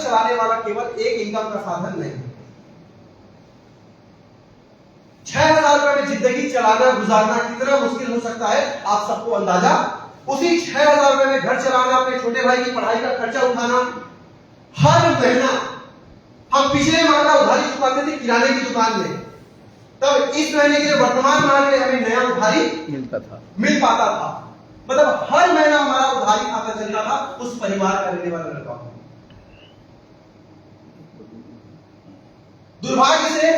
चलाने वाला केवल एक इनकम का साधन नहीं। 6,000 रुपए में जिंदगी चलाना गुजारना कितना मुश्किल हो सकता है आप सबको अंदाजा। उसी 6,000 रुपए में घर चलाना, अपने छोटे भाई की पढ़ाई का खर्चा उठाना, हर महीना हम पिछले माह का उधारी चुकाते थे किराने की दुकान में, तब इस महीने के वर्तमान माह में हमें नया उधारी मिल पाता था। मतलब हर महीना हमारा उधारी खाता चलता था उस परिवार का रहने वाला लड़का। दुर्भाग्य से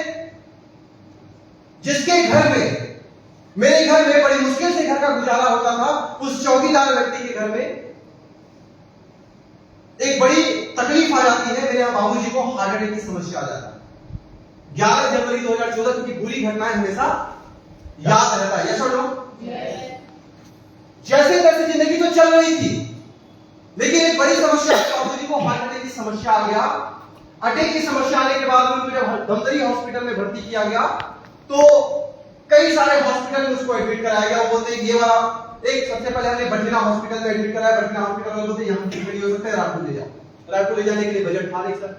जिसके घर में, मेरे घर में बड़ी मुश्किल से घर का गुजारा होता था, उस चौकीदार व्यक्ति के घर में एक बड़ी तकलीफ आ जाती है। मेरे बाबूजी को हार्ट अटैक की समस्या आ जाता है 11 जनवरी 2014, क्योंकि बुरी घटनाएं हमेशा याद रहता है। यस और नो? जैसे तैसे जिंदगी तो चल रही थी, लेकिन एक बड़ी समस्या, बाबूजी को हार्ट अटैक की समस्या आ गया। अटैक की समस्या आने के बाद उनको जब धमतरी हॉस्पिटल में भर्ती किया गया तो कई सारे हॉस्पिटल में उसको एडमिट कराया गया। वो बोलते हैं ये वाला, एक सबसे पहले हमने बठिना हॉस्पिटल में एडमिट कराया। बठिना हॉस्पिटल वाले बोलते यहाँ ठीक नहीं हो सकता है, रायपुर ले जाओ। रायपुर ले जाने के लिए बजट था नहीं सर,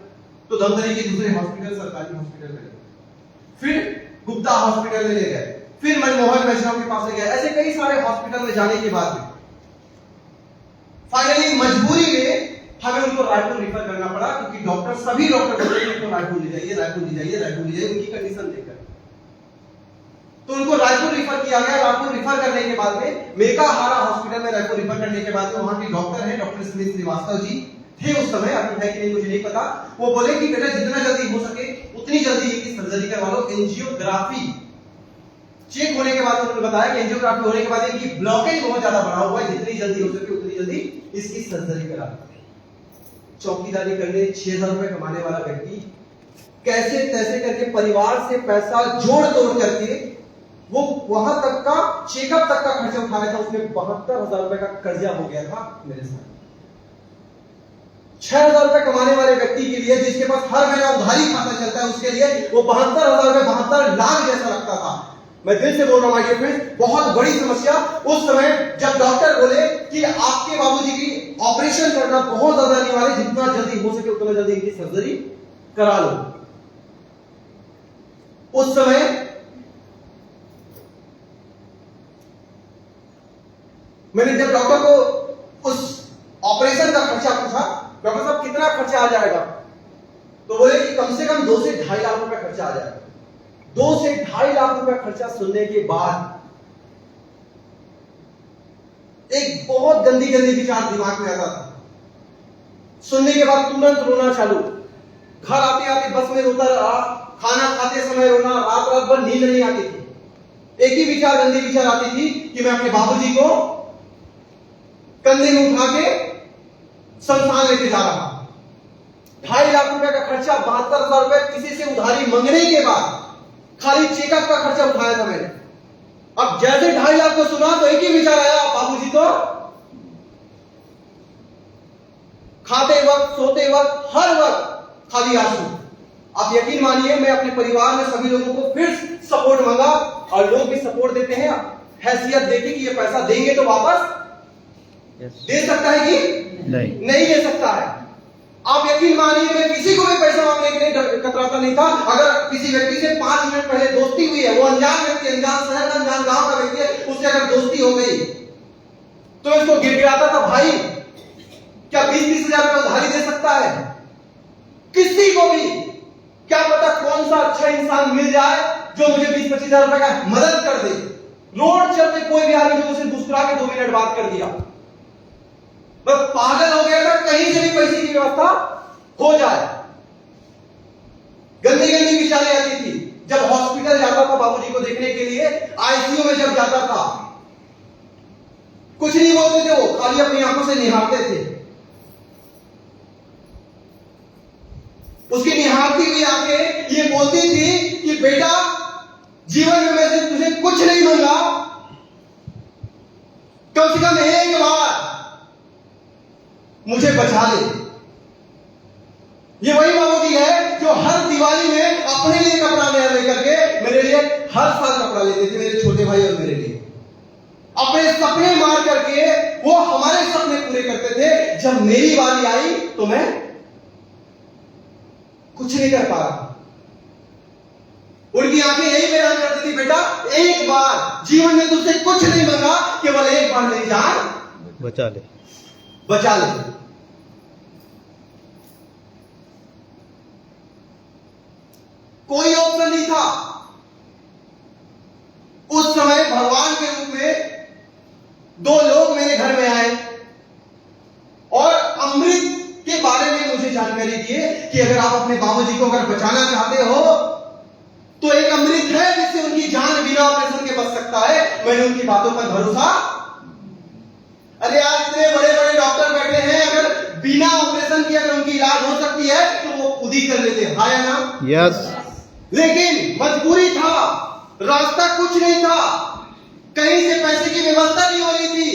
तो धमतरी के दूसरे हॉस्पिटल, सरकारी हॉस्पिटल में, फिर गुप्ता हॉस्पिटल में ले गए, फिर मनमोहन वैष्णव के पास ले गए। ऐसे कई सारे हॉस्पिटल में जाने के बाद फाइनली मजबूरी में हमें उनको रायपुर रेफर करना पड़ा, क्योंकि डॉक्टर, सभी डॉक्टर बोलते हैं रायपुर ले जाइए, रायपुर ले जाइए, रायपुर ले जाइए, उनकी कंडीशन देखकर। तो उनको रायपुर रेफर किया गया। रायपुर रेफर करने के बाद में मेकाहारा हॉस्पिटल में रायपुर रेफर करने के बाद में वहां के डॉक्टर हैं, डॉक्टर स्मिथ श्रीवास्तव जी थे उस समय, अभी है कि नहीं मुझे नहीं पता। वो बोले कि बेटा जितना जल्दी हो सके उतनी जल्दी इनकी सर्जरी करवा लो। एंजियोग्राफी चेक होने के बाद उन्होंने बताया कि एंजियोग्राफी होने के बाद इनकी ब्लॉकेज बहुत ज्यादा बढ़ा हुआ है, जितनी जल्दी हो सके उतनी जल्दी इसकी सर्जरी करा। चौकीदारी करने 6,000 रुपए कमाने वाला व्यक्ति कैसे तैसे करके परिवार से पैसा जोड़ तोड़ करके वो वहां तक का चेकअप तक का खर्चा उठाया था। उसमें 72,000 रुपए का कर्जा हो गया था मेरे साथ। 6,000 रुपए कमाने वाले व्यक्ति के लिए, जिसके पास हर महीना उधारी खाता चलता है, उसके लिए वो 72,000 रुपए 72 लाख जैसा लगता था। मैं दिल से बोल रहा हूं माय डियर फ्रेंड्स, बहुत बड़ी समस्या। उस समय जब डॉक्टर बोले कि आपके बाबूजी की ऑपरेशन करना बहुत ज्यादा अनिवार्य है, जितना जल्दी हो सके उतना जल्दी इनकी सर्जरी करा लो। उस समय मैंने जब डॉक्टर को उस ऑपरेशन का खर्चा पूछा, डॉक्टर साहब कितना खर्चा आ जाएगा, तो बोले कि कम से कम 2 से 2.5 लाख रुपए खर्चा आ जाएगा। 2 से 2.5 लाख रुपए खर्चा सुनने के बाद एक बहुत गंदी गंदी विचार दिमाग में आता था। सुनने के बाद तुरंत रोना चालू, घर आते आते बस में रोता रहा, खाना खाते समय रोना, रात रात भर नींद नहीं आती थी। एक ही विचार, गंदी विचार आती थी कि मैं अपने बाबूजी को कंधे में उठा के शमशान लेके जा रहा। 2.5 लाख रुपए का खर्चा, 72,000 रुपए किसी से उधारी मांगने के बाद खाली चेकअप का खर्चा उठाया था मैंने। अब जैसे 2.5 लाख को सुना तो एक ही विचार आया, बाबूजी तो खाते वक्त, सोते वक्त, हर वक्त खाली आंसू। आप यकीन मानिए, मैं अपने परिवार में सभी लोगों को फिर सपोर्ट मांगा और लोग भी सपोर्ट देते हैं, हैसियत देके कि ये पैसा देंगे तो वापस दे सकता है कि नहीं दे सकता है। आप यकीन मानिए, मैं किसी को भी पैसा मांगने के लिए कतराता नहीं था। अगर किसी व्यक्ति से 5 मिनट पहले दोस्ती हुई है, वो अनजान व्यक्ति, अनजान शहर का, अनजान गांव का व्यक्ति है, उससे अगर दोस्ती हो गई तो इसको गिड़गिड़ाता था, भाई क्या 20-30 हजार रुपए उधारी दे सकता है? किसी को भी क्या पता कौन सा अच्छा इंसान मिल जाए जो मुझे 20-25 हजार रुपए का मदद कर दे। रोड चलते कोई भी आदमी जो मुझसे मुस्कुरा के 2 मिनट बात कर दिया, मैं पागल हो गया था, कहीं से भी पैसे की व्यवस्था हो जाए। गंदी गंदी विचारें आती थी। जब हॉस्पिटल जाता था बाबूजी को देखने के लिए, आईसीयू में जब जाता था, कुछ नहीं बोलते थे, वो खाली अपनी आंखों से निहारते थे। उसकी निहारती हुई आंखें ये बोलती थी कि बेटा, जीवन में मैंने तुझे कुछ नहीं मांगा, कम से कम एक बार मुझे बचा ले। ये वही बाबूजी है जो हर दिवाली में अपने लिए कपड़ा नया लेकर के मेरे लिए हर साल कपड़ा लेते थे, मेरे छोटे भाई और मेरे लिए। अपने सपने मार करके वो हमारे सपने पूरे करते थे। जब मेरी बारी आई तो मैं कुछ नहीं कर पा रहा। उनकी आंखें यही बयान करती थी, बेटा एक बार जीवन में तुझसे कुछ नहीं मांगा, केवल एक बार मेरी जान बचा ले, बचा ले। कोई ऑप्शन नहीं था। उस समय भगवान के रूप में दो लोग मेरे घर में आए और अमृत के बारे में मुझे जानकारी दिए कि अगर आप अपने बाबूजी को अगर बचाना चाहते हो तो एक अमृत है जिससे उनकी जान बिना ऑपरेशन के बच सकता है। मैंने उनकी बातों पर भरोसा, अरे आज इतने बड़े बड़े डॉक्टर बैठे हैं, अगर बिना ऑपरेशन के अगर उनकी इलाज हो सकती है तो वो खुद ही कर लेते हैं, हाँ या ना? यस। लेकिन मजबूरी था, रास्ता कुछ नहीं था, कहीं से पैसे की व्यवस्था नहीं हो रही थी।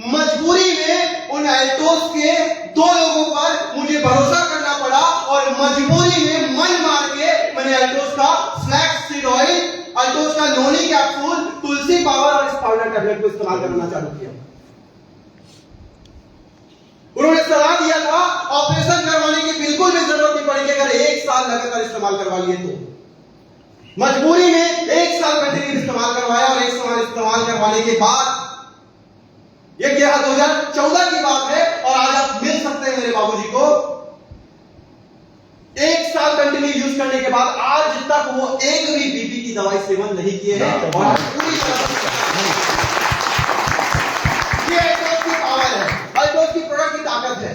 मजबूरी में उन एल्टोस के दो लोगों पर मुझे भरोसा करना पड़ा और मजबूरी में मन मार के मैंने एल्टोस का फ्लैक्स सीड ऑयल, एल्टोस का नोनी कैप्सूल, तुलसी पावर और स्पाउडर टैबलेट को इस्तेमाल करना चालू किया। उन्होंने सलाह दिया था ऑपरेशन करवाने की बिल्कुल भी जरूरत नहीं पड़ेगी अगर 1 साल लगातार इस्तेमाल करवा लिए तो। मजबूरी में 1 साल कंटिन्यू इस्तेमाल करवाया और 1 साल इस्तेमाल करवाने के बाद, ये 2014 की बात है और आज आप मिल सकते हैं मेरे बाबूजी को। 1 साल कंटिन्यू यूज करने के बाद आज तक वो एक भी बीपी की दवाई सेवन नहीं किए हैं और पूरी तरह ये एल्टोस की पावर है, एल्टोस की प्रोडक्ट की ताकत है।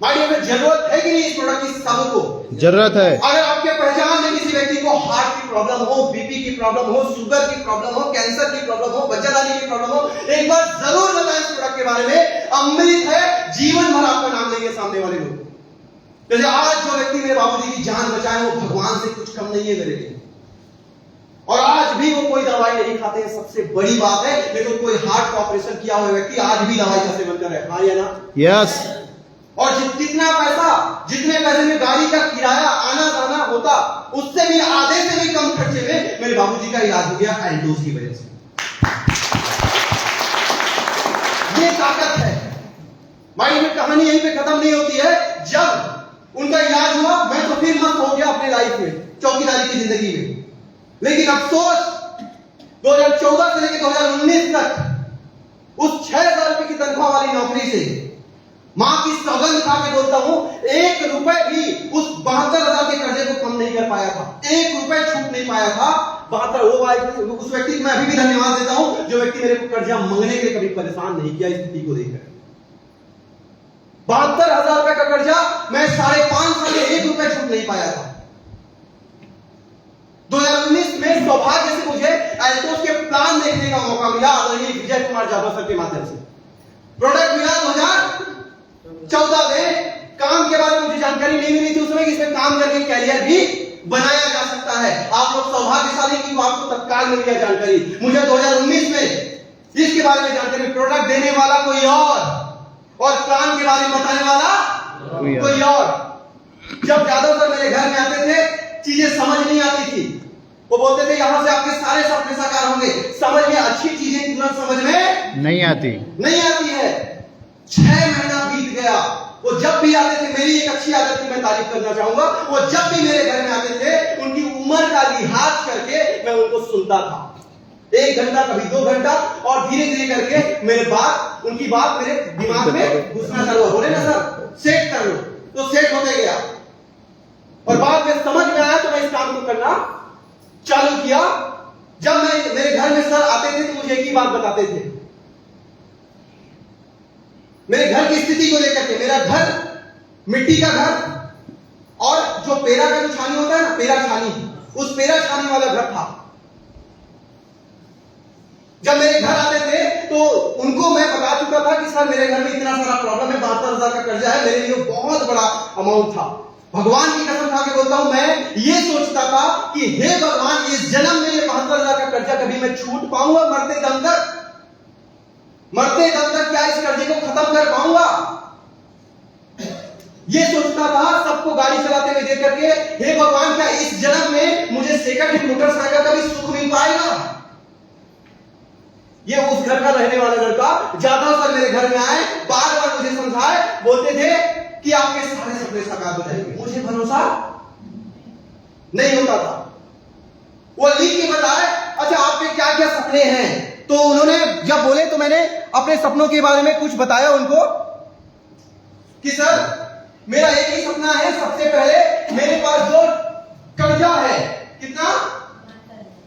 माइडियर में जरूरत है कि नहीं इस प्रोडक्ट की? सबको जरूरत है। अगर आपके पहचान में किसी व्यक्ति को हार्ट की प्रॉब्लम हो, बीपी की प्रॉब्लम हो, शुगर की प्रॉब्लम हो, कैंसर की प्रॉब्लम हो, बच्चादानी की प्रॉब्लम हो, एक बार जरूर बताएं इस प्रोडक्ट के बारे में। अमृत है, जीवन भर आपका नाम लेंगे सामने वाले लोग। जैसे आज जो व्यक्ति मेरे बाबूजी की जान बचाए वो भगवान से कुछ कम नहीं है मेरे लिए, और आज भी वो कोई दवाई नहीं खाते हैं, सबसे बड़ी बात है। लेकिन कोई हार्ट का ऑपरेशन किया हुआ व्यक्ति आज भी दवाई का सेवन कर रहा है, हाँ या ना? यस। और जितने पैसे में गाड़ी का किराया आना जाना होता, उससे भी आधे से भी कम खर्चे में मेरे बाबूजी का इलाज हो गया एल्टोस की वजह से। ये ताकत है। माइंड में कहानी यहीं पे खत्म नहीं होती है। जब उनका इलाज हुआ मैं तो फिर मस्त हो गया अपने लाइफ में, चौकीदारी की जिंदगी में। लेकिन अफसोस 2014 से लेकर 2019 तक उस 6,000 रुपए की तनख्वाह वाली नौकरी से मां की सौगंध खा के बोलता हूं, 1 रुपए भी उस 72,000 के कर्जे को कम नहीं कर पाया था, 1 रुपए छूट नहीं पाया था। 72 उस व्यक्ति को मैं अभी भी धन्यवाद देता हूं जो व्यक्ति मेरे को कर्जा मांगने के लिए कभी परेशान नहीं किया स्थिति को देखकर। 72,000 रुपए का कर्जा मैं 5.5 साल में 1 रुपए छूट नहीं पाया था। 2019 में सौभाग्य से मुझे एल्टोस के प्लान देखने का मौका मिला आदरणीय विजय कुमार जाधव सर के माध्यम से। प्रोडक्ट मिला 2014 में। काम के बारे में मुझे जानकारी नहीं मिली थी उसमें कि इसमें काम करके कैरियर भी बनाया जा सकता है। आप लोग सौभाग्यशाली कि आपको तत्काल मिल गया जानकारी। मुझे 2019 में इसके बारे में जानकारी, प्रोडक्ट देने वाला कोई और प्लान के बारे में बताने वाला कोई और। जब जाधव सर मेरे घर में आते थे चीजें समझ नहीं आती थी, वो बोलते थे यहां से आपके सारे सपने साकार होंगे। समझ में अच्छी चीजें तुरंत समझ में नहीं आती है। 6 महीना बीत गया। वो जब भी आते थे, मेरी एक अच्छी आदत की मैं तारीफ करना चाहूंगा, वो जब भी मेरे घर में आते थे उनकी उम्र का लिहाज करके मैं उनको सुनता था। 1 घंटा कभी 2 घंटा, और धीरे धीरे करके उनकी बात मेरे दिमाग में घुसना चालू हुआ। बोले ना सर सेट कर लो, तो सेट होते गया और बाद में समझ में आया तो मैं इस काम को करना चालू किया। जब मेरे घर में सर आते थे तो मुझे एक ही बात बताते थे, मेरे घर की स्थिति को लेकर के। मेरा घर मिट्टी का घर और जो पेरा का जो छानी होता है ना, पेरा छानी, उस पेरा छानी वाला घर था। जब मेरे घर आते थे तो उनको मैं बता चुका था कि सर मेरे घर में इतना सारा प्रॉब्लम है, 72,000 का कर्जा है, मेरे लिए बहुत बड़ा अमाउंट था। भगवान की कसम खा के बोलता हूं, मैं ये सोचता था कि हे भगवान इस जन्म में ये 72,000 का कर्जा कभी मैं छूट पाऊंगा मरते दम तक क्या इस कर्जे को खत्म कर पाऊंगा? ये सोचता था सबको गाड़ी चलाते हुए देख करके, हे भगवान क्या इस जन्म में मुझे सेकंड हैंड मोटरसाइकिल का भी सुख मिल पाएगा? ये उस घर का रहने वाला लड़का जाधव सर मेरे घर में आए, बार बार मुझे समझाए, बोलते थे कि आपके सारे सपने साकार हो जाएंगे। मुझे भरोसा नहीं होता था। वो लिख के बताए, अच्छा आपके क्या क्या सपने हैं। तो उन्होंने जब बोले तो मैंने अपने सपनों के बारे में कुछ बताया उनको कि सर मेरा एक ही सपना है, सबसे पहले मेरे पास जो कर्जा है, कितना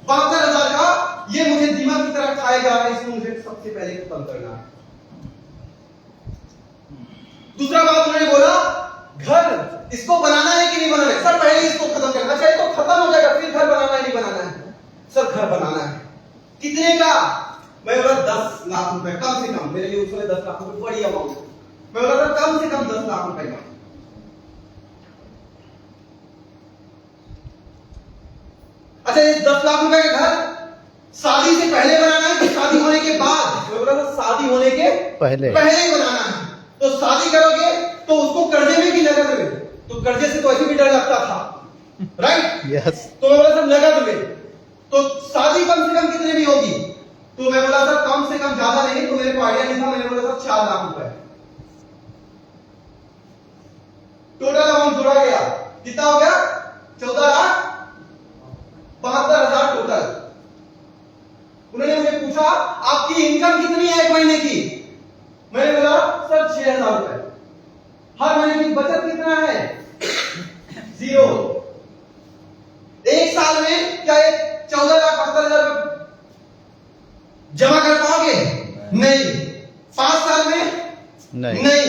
72,000 का, ये मुझे दिमाग की तरह खाएगा, इसको मुझे सबसे पहले खत्म करना है। दूसरा बात उन्होंने बोला, घर इसको बनाना है कि नहीं बनाना है। सर पहले इसको खत्म करना चाहिए, तो खत्म हो जाएगा, फिर घर बनाना है नहीं बनाना है। सर घर बनाना है। कितने का? मैं बोला 10 लाख रुपए कम से कम। मेरे लिए उसमें 10 लाख रुपए बड़ी अमाउंट है। मैं बोला सर कम से कम 10 लाख रुपए का। अच्छा ये 10 लाख रुपए का घर शादी से पहले बनाना है कि शादी होने के बाद? मैं बोला सर शादी होने के पहले ही बनाना है। तो शादी करोगे तो उसको कर्जे में कि नगद में? तो कर्जे से तो ऐसे भी डर लगता था, राइट? यस। तो मैं बोला सर नगद में। तो शादी कम से कम कितने में होगी? तो मैं बोला सर कम से कम ज्यादा नहीं। तो मेरे को आइडिया नहीं था। मैंने बोला सर 4 लाख रुपए। टोटल अमाउंट जोड़ा गया, कितना हो गया? 14,72,000 टोटल। उन्होंने मुझे पूछा आपकी इनकम कितनी है एक महीने की? मैंने बोला सर 6,000 रुपए। हर महीने की बचत कितना है? 0। एक साल में क्या 14,72,000 जमा कर पाओगे? नहीं। 5 साल में? नहीं।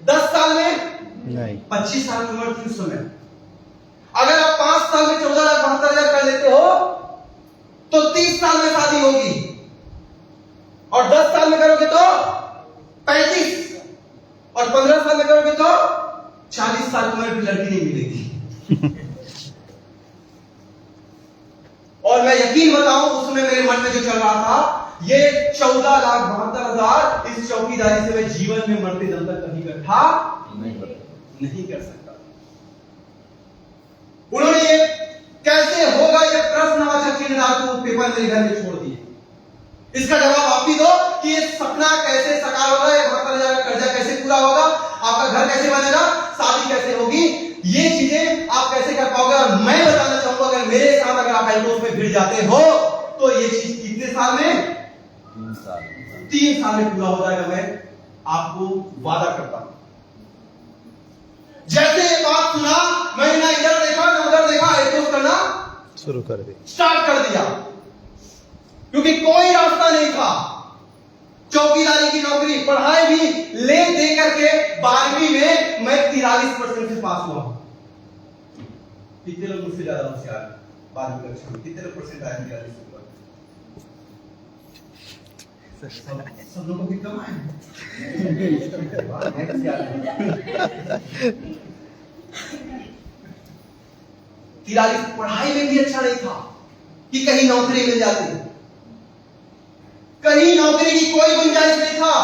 10 साल में? नहीं। 25 साल की उम्र थी उस समय। अगर आप 5 साल में 14,72,000 कर लेते हो तो 30 साल में शादी होगी, और 10 साल में करोगे तो 35, और 15 साल में करोगे तो 40 साल की उम्र की लड़की नहीं मिलेगी। और मैं यकीन बताऊं उस समय मेरे मन में जो चल रहा था, ये 14,72,000 इस चौकीदारी से मैं जीवन में मरते दम तक कभी इकट्ठा नहीं कर सकता। उन्होंने ये कैसे होगा ये प्रश्नवाचक चिन्ह डाल के पेपर मेरे घर में छोड़ दिए। इसका जवाब आप ही दो कि ये सपना कैसे साकार होगा, ये 72,000 का कर्जा कैसे पूरा होगा, आपका घर कैसे बनेगा, शादी कैसे होगी, ये चीजें आप कैसे कर पाओगे। और मैं बताना चाहूंगा अगर मेरे साथ अगर आप एल्टोस में भिड़ जाते हो तो ये चीज कितने साल में? 3 साल में पूरा हो जाएगा। मैं आपको वादा करता हूं। जैसे ये बात सुना, मैंने ना इधर देखा ना उधर देखा, एल्टोस करना शुरू कर दिया, स्टार्ट कर दिया, क्योंकि कोई रास्ता नहीं था। चौकीदारी की नौकरी, पढ़ाई भी ले दे करके 12वीं में मैं 43% से पास हुआ। कितने लोग मुझसे ज्यादा होशियार 12वीं कक्षा में? कितने लोग परसेंट आए? 43%। सब लोगों की कम आए। पढ़ाई में भी अच्छा नहीं था कि कहीं नौकरी मिल जाती, कहीं नौकरी की कोई गुंजाइश नहीं था।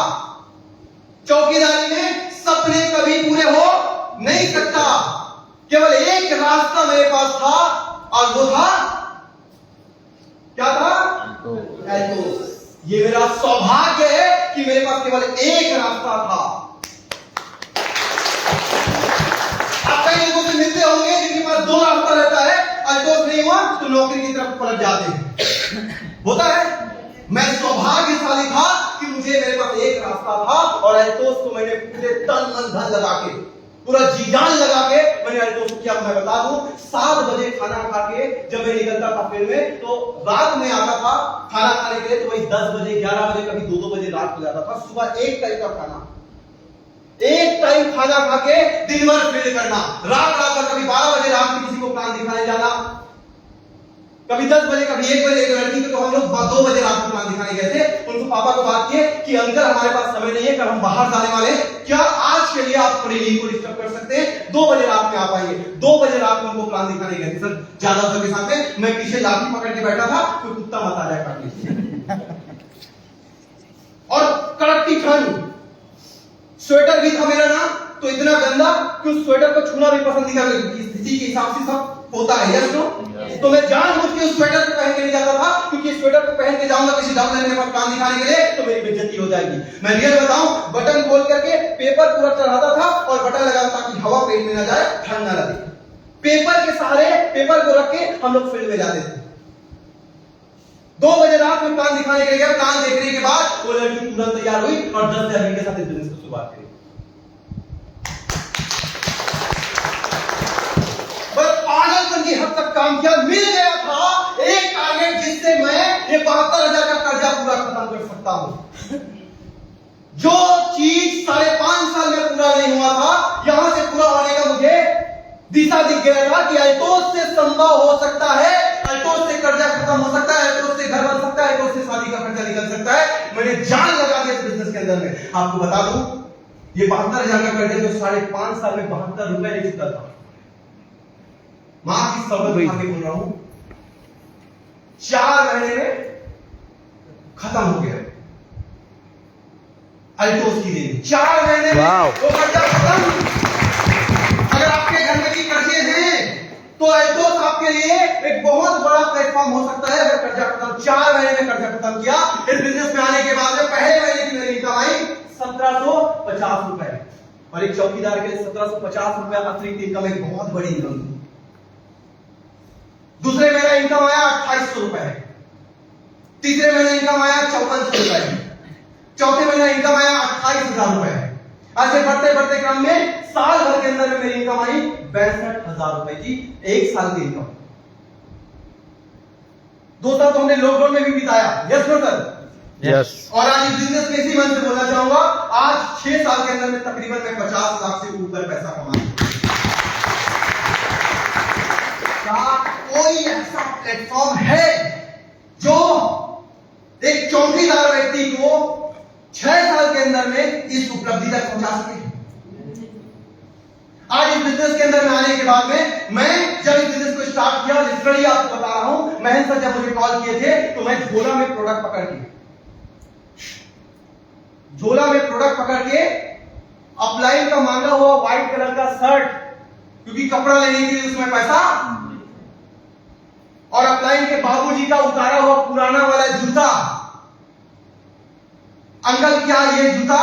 चौकीदारी में सपने कभी पूरे हो नहीं सकता। केवल एक रास्ता मेरे पास था, और वो था क्या था? एल्टोस। ये मेरा सौभाग्य है कि मेरे पास केवल एक रास्ता था। आप कई लोगों से मिलते होंगे जिनके पास 2 रास्ता रहता है, एल्टोस नहीं हुआ तो नौकरी की तरफ पलट जाते हैं। होता है। मैं सौभाग्यशाली था कि मुझे मेरे पास एक रास्ता था, और एल्टोस को मैंने पूरे तन मन धन लगा के, पूरा जी जान लगा के मैंने एल्टोस को किया। मैं बता दूं 7 बजे खाना खा के जब मैं निकलता था फिर में, तो रात में आता था खाना खाने के लिए, तो वही 10 बजे 11 बजे कभी 2-2 बजे रात हो जाता था। सुबह एक टाइम का खाना, एक टाइम खाना खा के दिन भर फील्ड करना, रात भर कभी 12 बजे रात में किसी को प्लान दिखाने जाना, कभी 10 बजे कभी 1 बजे। एक लड़की को तो हम लोग 2 बजे रात को प्लान दिखाने गए थे। उनको पापा को बात किए कि अंकल हमारे पास समय नहीं है, कल हम बाहर जाने वाले हैं, क्या आज के लिए आप अपनी लीव को डिस्टर्ब कर सकते हैं? 2 बजे रात में आप आइए। 2 बजे रात में उनको प्लान दिखाने गए थे। सर ज्यादा सर के साथ में मैं पीछे लाठी पकड़ के बैठा था, कोई कुत्ता मत आ जाए काटने। और कड़कती ठंड, स्वेटर भी था मेरा ना, तो इतना गंदा कि उस स्वेटर को छूना भी पसंद नहीं करते। स्थिति के हिसाब से सब होता है, यस नो? तो मैं जानबूझ के उस स्वेटर को पहन के नहीं जाता था, क्योंकि स्वेटर को पहन के जाऊंगा किसी डॉक्टर के पास काम दिखाने के लिए तो मेरी बेइज्जती हो जाएगी। मैं रियल बताऊं, बटन खोल करके पेपर पूरा चढ़ाता था और बटन लगाता ताकि हवा पेट में ना जाए, ठंड ना लगे। पेपर के सहारे पेपर को रख के हम लोग फील्ड में जाते थे। 2 बजे रात में प्लान दिखाने के लिए गया। प्लान देखने के बाद वो लड़की तुरंत तैयार हुई और 10 से के साथ इस बिजनेस को शुरुआत करी। बस पागलपन की हद तक काम किया। मिल गया था एक टारगेट जिससे मैं ये 72,000 का कर्जा पूरा खत्म कर सकता हूं। जो चीज 5.5 साल में पूरा नहीं हुआ था, यहां से पूरा होने का मुझे दिशा दिख गया था कि अल्टोस से संभव हो सकता है, अल्टोस से कर्जा खत्म हो सकता है, अल्टोस से घर बन सकता है, अल्टोस से शादी का खर्चा निकल सकता है। मैंने जान लगा दिया इस बिजनेस के अंदर में। आपको बता दूं, ये 72,000 का कर्जा जो 5.5 साल में 72 रुपए नहीं चुका था। मां की सौगंध खा के बोल रहा हूं, 4 महीने में खत्म हो गया अल्टोस की देन। 4 महीने में वो कर्जा खत्म। अगर आपके घर में भी कर्जे हैं तो अल्टोस आपके लिए एक बहुत बड़ा प्लेटफॉर्म हो सकता है। अगर कर्जा खत्म, 4 महीने में कर्जा खत्म किया। इस बिजनेस में आने के बाद में पहले महीने की मेरी इनकम आई 1750 रुपए, और एक चौकीदार के लिए 1750 रुपए अतिरिक्त इनकम एक बहुत बड़ी इनकम थी। दूसरे महीने इनकम आया 2800 रुपए, तीसरे महीने इनकम आया 5400 रुपए, चौथे महीने इनकम आया 28,000 रुपए। ऐसे बढ़ते बढ़ते क्रम में साल भर के अंदर में मेरी इनकम आई 62,000 रुपए की, एक साल की इनकम। 2 साल तो हमने लॉकडाउन में भी बिताया, यस नो सर? यस। और आज इस बिजनेस में इसी मन से बोलना चाहूंगा, आज 6 साल के अंदर में तकरीबन मैं 50 लाख से ऊपर पैसा कमा। कोई ऐसा प्लेटफॉर्म है जो एक चौकीदार व्यक्ति को 6 साल के अंदर में इस उपलब्धि तक पहुंचा सके? आज इस बिजनेस के अंदर में आने के बाद में मैं जब इस बिजनेस को स्टार्ट किया, लिटरली आपको बता रहा हूं, महेंद्र सर जब मुझे कॉल किए थे तो मैं झोला में प्रोडक्ट पकड़ के अपलाइन का मांगा हुआ व्हाइट कलर का शर्ट, क्योंकि कपड़ा लेने के लिए उसमें पैसा, और अपलाइन के बाबूजी का उतारा हुआ पुराना वाला जूता। अंकल क्या ये जूता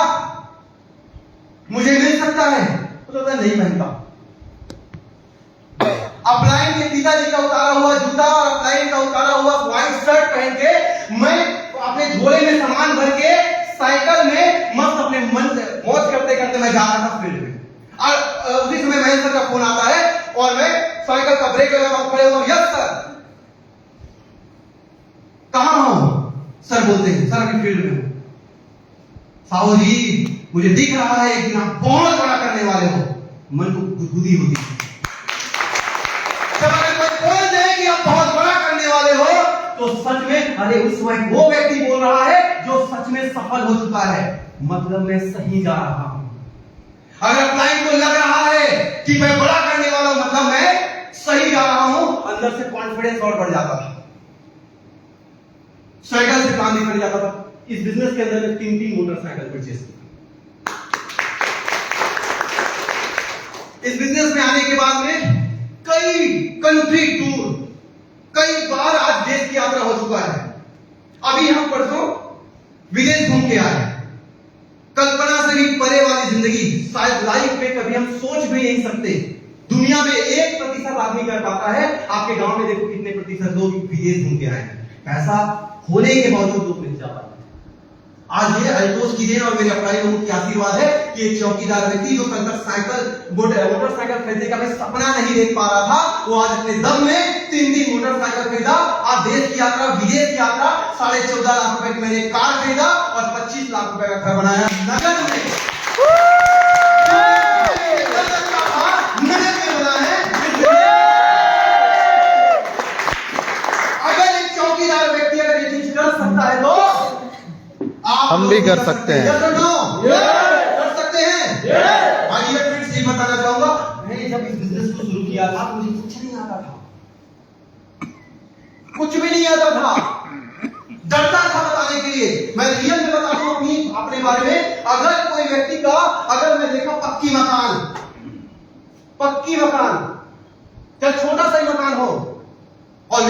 मुझे मिल सकता है? तो नहीं पहनता। अपलाइन के पिताजी का उतारा हुआ जूता और अपलाइन का उतारा हुआ व्हाइट शर्ट पहन के मैं अपने झोले में सामान भर के साइकिल में मस्त अपने मन से मौज करते करते मैं जा रहा था फील्ड में। और उसी समय महेंद्र सर का फोन आता है और मैं साइकिल का ब्रेक लगाता हूं, खड़े हुआ, यस सर। कहां हूं सर? बोलते हैं सर अभी फील्ड में हूं। साहू जी मुझे दिख रहा है कि आप बहुत बड़ा करने वाले हो। मन को गुदगुदी होती है। जब अगर कोई बोल दे कि आप बहुत बड़ा करने वाले हो तो सच में, अरे उस समय वो व्यक्ति बोल रहा है जो सच में सफल हो चुका है, मतलब मैं सही जा रहा हूं। अगर क्लाइंट को लग रहा है कि मैं बड़ा करने वाला हूं, मतलब मैं सही जा रहा हूं, अंदर से कॉन्फिडेंस और बढ़ जाता था। साइकिल से काम निकल जाता था। इस बिजनेस के अंदर में 3 मोटरसाइकिल परचेज की। इस बिजनेस में आने के बाद में कई कंट्री टूर, कई बार आज देश की यात्रा हो चुका है। अभी हम परसों विदेश घूम के आए। कल्पना से भी परे वाली जिंदगी शायद लाइफ में कभी हम सोच भी नहीं सकते। दुनिया में 1% आदमी कर पाता है। आपके गांव में देखो कितने प्रतिशत लोग विदेश घूम के आए हैं। पैसा होने के बावजूद लोग नहीं जा पाते। आज ये अल्टोस की देन और मेरे अपराधी लोगों की आशीर्वाद है कि एक चौकीदार व्यक्ति जो कल तक मोटरसाइकिल खरीदने का भी सपना नहीं देख पा रहा था, वो आज अपने दम में 3 मोटरसाइकिल खरीदा। आज देश की यात्रा, विदेश की यात्रा, 14.5 लाख रुपए की मैंने कार खरीदा और 25 लाख रुपए का घर बनाया नगद में। नगद में बना है। अगर एक चौकीदार व्यक्ति अगर ये चीज कर सकता है तो हम भी कर सकते हैं। कर सकते हैं। भाई ये फिर से बताना चाहूंगा, मैंने जब इस बिजनेस को शुरू किया था मुझे कुछ नहीं आता था, कुछ भी नहीं आता था, डरता था बताने के लिए। मैं रियल में बताता हूं अपने बारे में। अगर कोई व्यक्ति का, अगर मैं देखा पक्की मकान, चाहे छोटा सा ही मकान हो, और